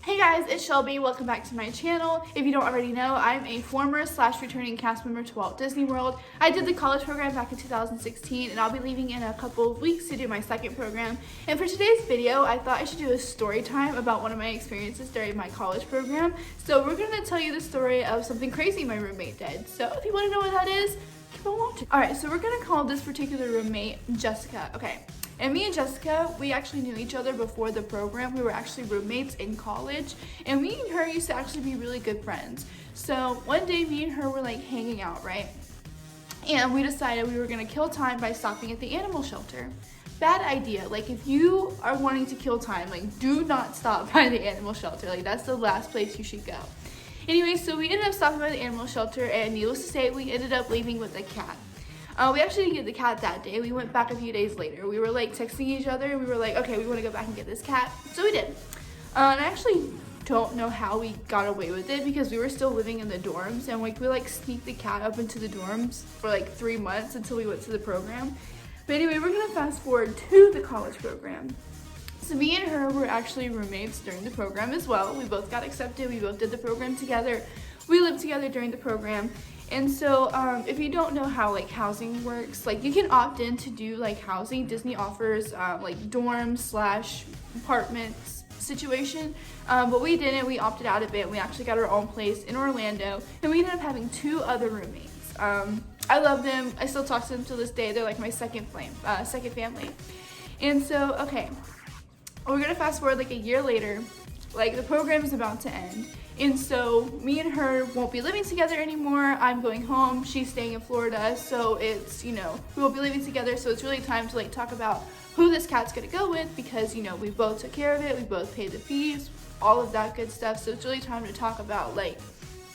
Hey guys, it's Shelby. Welcome back to my channel. If you don't already know, I'm a former / returning cast member to Walt Disney World. I did the college program back in 2016 and I'll be leaving in a couple of weeks to do my second program. And for today's video, I thought I should do a story time about one of my experiences during my college program. So we're going to tell you the story of something crazy my roommate did. So if you want to know what that is, keep on watching. Alright, so we're going to call this particular roommate Jessica. Okay. And me and Jessica, we actually knew each other before the program. We were actually roommates in college, and me and her used to actually be really good friends. So one day me and her were like hanging out, right? And we decided we were gonna kill time by stopping at the animal shelter. Bad idea. Like, if you are wanting to kill time, like, do not stop by the animal shelter. Like, that's the last place you should go. Anyway, so we ended up stopping by the animal shelter, and needless to say, we ended up leaving with a cat. We actually didn't get the cat that day. We went back a few days later. We were like texting each other and we were like, okay, we want to go back and get this cat. So we did. And I actually don't know how we got away with it because we were still living in the dorms, and like we like sneaked the cat up into the dorms for like 3 months until we went to the program. But anyway, we're gonna fast forward to the college program. So me and her were actually roommates during the program as well. We both got accepted. We both did the program together. We lived together during the program. And so if you don't know how like housing works, like you can opt in to do like housing. Disney offers like dorms / apartments situation, but we didn't. We opted out of it. We actually got our own place in Orlando, and we ended up having 2 other roommates. I love them. I still talk to them to this day. They're like my second family. And so, okay, we're gonna fast forward like a year later. Like, the program is about to end. And so me and her won't be living together anymore. I'm going home, she's staying in Florida, so it's, you know, we won't be living together, so it's really time to like talk about who this cat's gonna go with, because, you know, we both took care of it, we both paid the fees, all of that good stuff. So it's really time to talk about like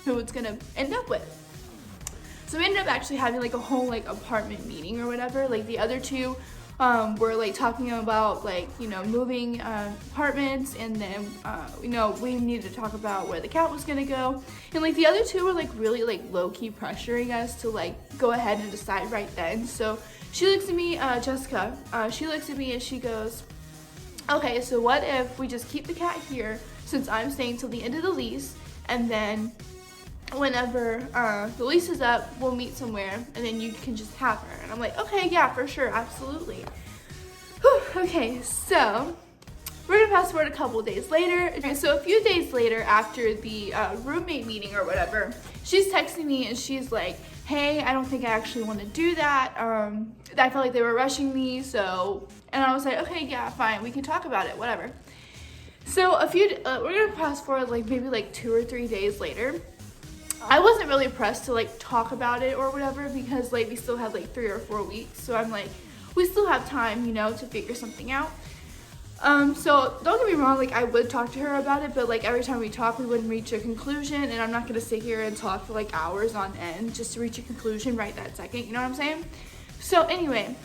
who it's gonna end up with. So we ended up actually having like a whole like apartment meeting or whatever. Like, the other 2 we're like talking about like, you know, moving apartments, and then you know, we needed to talk about where the cat was gonna go, and like the other 2 were like really like low-key pressuring us to like go ahead and decide right then. So she looks at me, Jessica, she looks at me and she goes, okay, so what if we just keep the cat here since I'm staying till the end of the lease, and then whenever the lease is up, we'll meet somewhere and then you can just have her. And I'm like, okay, yeah, for sure, absolutely. Whew, okay, so we're gonna fast forward a couple days later. Okay, so a few days later, after the roommate meeting or whatever, she's texting me and she's like, hey, I don't think I actually want to do that. I felt like they were rushing me, so, and I was like, okay, yeah, fine, we can talk about it, whatever. So we're gonna fast forward like maybe like 2 or 3 days later. I wasn't really pressed to like talk about it or whatever, because like we still had like 3 or 4 weeks, so I'm like, we still have time, you know, to figure something out. So don't get me wrong, like I would talk to her about it, but like every time we talk, we wouldn't reach a conclusion, and I'm not gonna sit here and talk for like hours on end just to reach a conclusion right that second, you know what I'm saying? So anyway,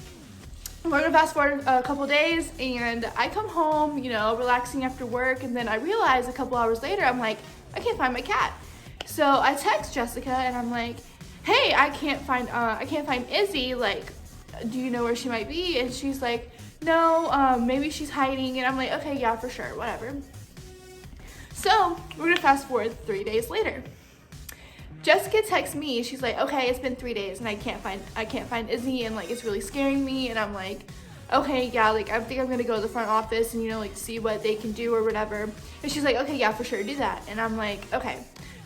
we're gonna fast forward a couple days, and I come home, you know, relaxing after work, and then I realize a couple hours later, I'm like, I can't find my cat. So I text Jessica and I'm like, hey, I can't find Izzy, like, do you know where she might be? And she's like, no, maybe she's hiding. And I'm like, okay, yeah, for sure, whatever. So we're gonna fast forward 3 days later. Jessica texts me, she's like, okay, it's been 3 days and I can't find Izzy, and like it's really scaring me. And I'm like, okay, yeah, like I think I'm gonna go to the front office and, you know, like see what they can do or whatever. And she's like, okay, yeah, for sure, do that. And I'm like, okay.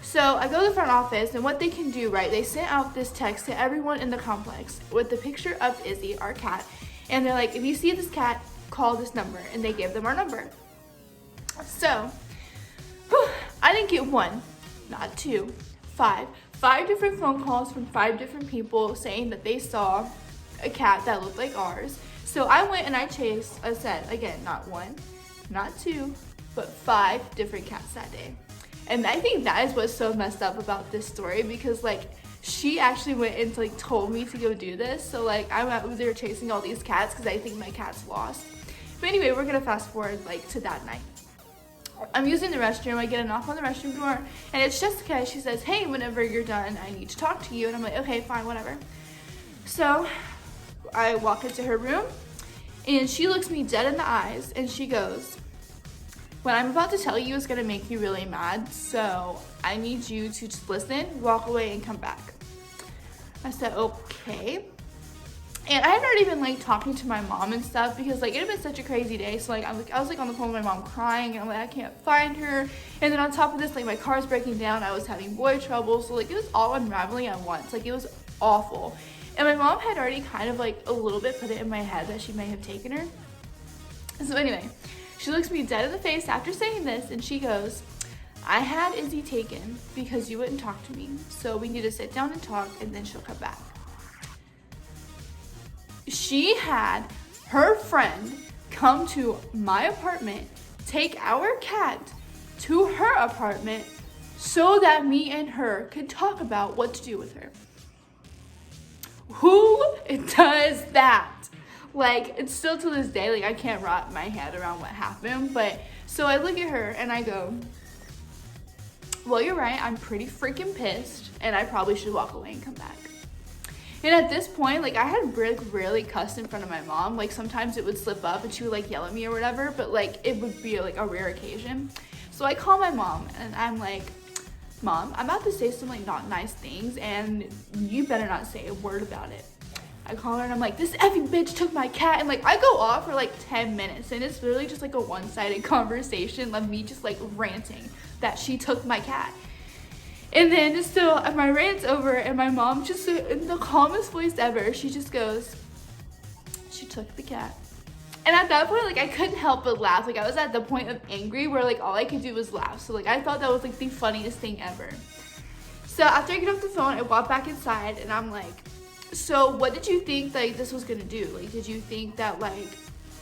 So I go to the front office, and what they can do, right, they sent out this text to everyone in the complex with the picture of Izzy, our cat, and they're like, if you see this cat, call this number, and they gave them our number. So I didn't get 1, not 2, 5 different phone calls from 5 different people saying that they saw a cat that looked like ours. So I went and I said, again, not 1, not 2, but 5 different cats that day. And I think that is what's so messed up about this story, because like she actually went and like told me to go do this. So like I'm out there chasing all these cats because I think my cat's lost. But anyway, we're gonna fast forward like to that night. I'm using the restroom. I get a knock on the restroom door, and it's Jessica. She says, hey, whenever you're done, I need to talk to you. And I'm like, okay, fine, whatever. So I walk into her room, and she looks me dead in the eyes and she goes, what I'm about to tell you is gonna make you really mad, so I need you to just listen, walk away, and come back. I said, okay. And I had already been like talking to my mom and stuff because like it had been such a crazy day. So like I was like on the phone with my mom crying, and I'm like, I can't find her. And then on top of this, like my car's breaking down. I was having boy trouble. So like it was all unraveling at once. Like it was awful. And my mom had already kind of like a little bit put it in my head that she may have taken her. So anyway, she looks me dead in the face after saying this, and she goes, I had Izzy taken because you wouldn't talk to me. So we need to sit down and talk, and then she'll come back. She had her friend come to my apartment, take our cat to her apartment so that me and her could talk about what to do with her. Who does that? Like, it's still to this day, like I can't wrap my head around what happened. But so I look at her and I go, well, you're right, I'm pretty freaking pissed, and I probably should walk away and come back. And at this point, like I had really cussed in front of my mom. Like sometimes it would slip up and she would like yell at me or whatever, but like it would be like a rare occasion. So I call my mom and I'm like, Mom, I'm about to say some like not nice things, and you better not say a word about it. I call her and I'm like, this effing bitch took my cat, and like I go off for like 10 minutes, and it's really just like a one-sided conversation of me just like ranting that she took my cat. And then so my rant's over, and my mom just in the calmest voice ever, she just goes, she took the cat. And at that point, like I couldn't help but laugh. Like I was at the point of angry where like all I could do was laugh. So like I thought that was like the funniest thing ever. So after I get off the phone, I walk back inside and I'm like, so what did you think like this was gonna do? Like did you think that like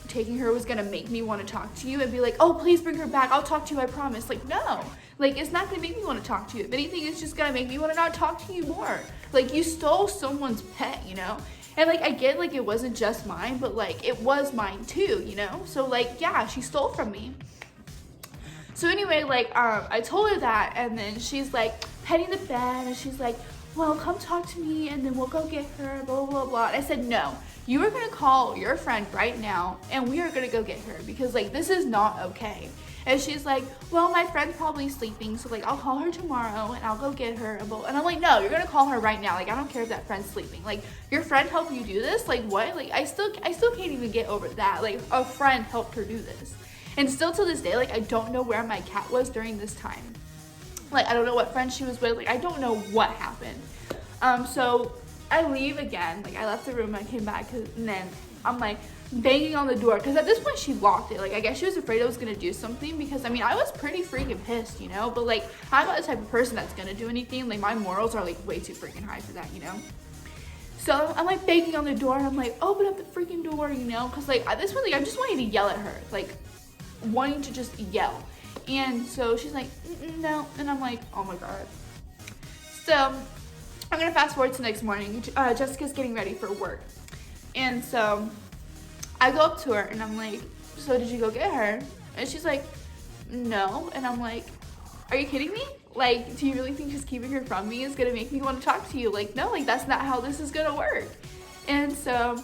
taking her was gonna make me want to talk to you and be like, oh please bring her back, I'll talk to you, I promise? Like no, like it's not gonna make me want to talk to you. If anything, it's just gonna make me want to not talk to you more. Like you stole someone's pet, you know? And like I get like it wasn't just mine, but like it was mine too, you know? So like yeah, she stole from me. So anyway, like I told her that, and then she's like petting the bed and she's like, well, come talk to me and then we'll go get her, blah blah blah. And I said, no, you are gonna call your friend right now and we are gonna go get her, because like this is not okay. And she's like, well, my friend's probably sleeping, so like I'll call her tomorrow and I'll go get her. And I'm like, no, you're gonna call her right now. Like I don't care if that friend's sleeping. Like your friend helped you do this? Like what? Like I still can't even get over that. Like a friend helped her do this. And still to this day, like I don't know where my cat was during this time. Like I don't know what friend she was with. Like I don't know what happened. So I leave again. Like I left the room and I came back, and then I'm like banging on the door, because at this point she locked it. Like I guess she was afraid I was gonna do something, because I mean I was pretty freaking pissed, you know, but like I'm not the type of person that's gonna do anything. Like my morals are like way too freaking high for that, you know. So I'm like banging on the door and I'm like, open up the freaking door, you know, because like at this point like I'm just wanting to yell at her, like wanting to just yell. And so she's like, no, and I'm like, oh my god. So I'm gonna fast forward to the next morning. Jessica's getting ready for work, and so I go up to her and I'm like, so did you go get her? And she's like, no. And I'm like, are you kidding me? Like, do you really think just keeping her from me is gonna make me want to talk to you? Like, no, like that's not how this is gonna work. And so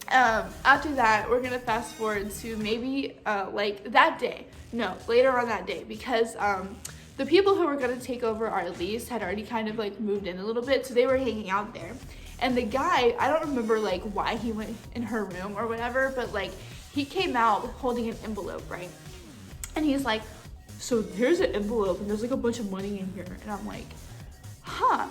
after that, we're gonna fast forward to maybe like that day. No, later on that day, because the people who were gonna take over our lease had already kind of like moved in a little bit, so they were hanging out there. And the guy, I don't remember like why he went in her room or whatever, but like he came out holding an envelope, right? And he's like, so here's an envelope and there's like a bunch of money in here. And I'm like, huh.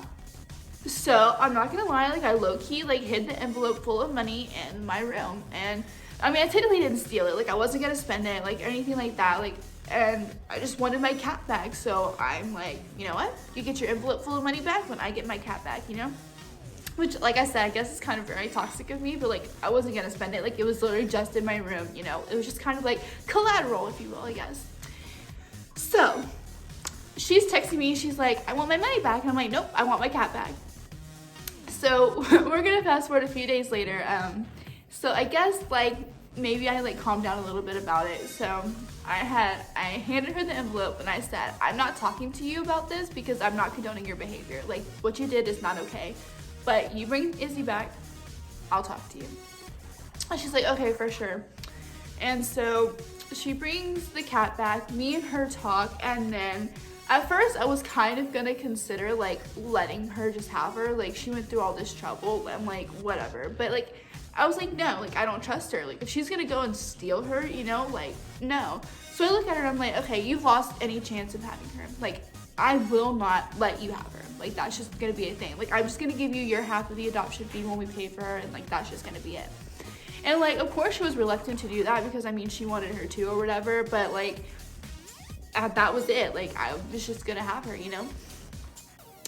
So I'm not gonna lie, like I low-key like hid the envelope full of money in my room. And I mean, I technically didn't steal it. Like I wasn't gonna spend it, like anything like that. Like, and I just wanted my cat back. So I'm like, you know what? You get your envelope full of money back when I get my cat back, you know? Which, like I said, I guess it's kind of very toxic of me, but like I wasn't gonna spend it. Like it was literally just in my room, you know? It was just kind of like collateral, if you will, I guess. So she's texting me, she's like, I want my money back. And I'm like, nope, I want my cat back. So we're gonna fast forward a few days later. So I guess like maybe I like calmed down a little bit about it. So I handed her the envelope and I said, I'm not talking to you about this because I'm not condoning your behavior. Like what you did is not okay. But you bring Izzy back, I'll talk to you. And she's like, okay, for sure. And so she brings the cat back, me and her talk, and then at first I was kind of gonna consider like letting her just have her. Like, she went through all this trouble, I'm like, whatever. But like, I was like, no, like, I don't trust her. Like, if she's gonna go and steal her, you know, like, no. So I look at her and I'm like, okay, you've lost any chance of having her. Like, I will not let you have her. Like, that's just gonna be a thing. Like, I'm just gonna give you your half of the adoption fee when we pay for her, and like, that's just gonna be it. And like, of course she was reluctant to do that because I mean, she wanted her too or whatever, but like, that was it. Like, I was just gonna have her, you know?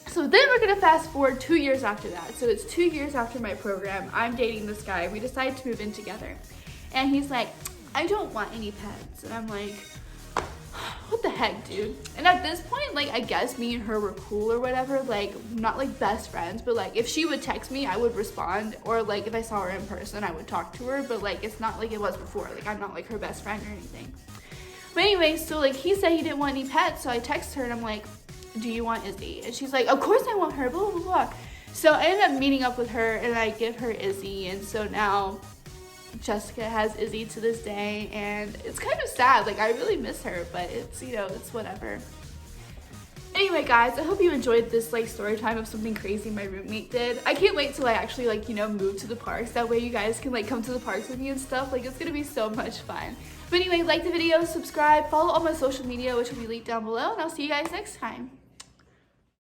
So then we're gonna fast forward 2 years after that. So it's 2 years after my program. I'm dating this guy. We decide to move in together. And he's like, I don't want any pets. And I'm like, what the heck, dude? And at this point, like, I guess me and her were cool or whatever. Like, not like best friends, but like, if she would text me, I would respond. Or like, if I saw her in person, I would talk to her. But like, it's not like it was before. Like, I'm not like her best friend or anything. But anyway, so like, he said he didn't want any pets. So I text her and I'm like, do you want Izzy? And she's like, of course I want her, blah, blah, blah. So I ended up meeting up with her and I give her Izzy. And so now Jessica has Izzy to this day, and it's kind of sad. Like, I really miss her, but it's, you know, it's whatever. Anyway, guys, I hope you enjoyed this like story time of something crazy my roommate did. I can't wait till I actually like, you know, move to the parks. That way you guys can like come to the parks with me and stuff. Like, it's gonna be so much fun. But anyway, like the video, subscribe, follow all my social media, which will be linked down below, and I'll see you guys next time.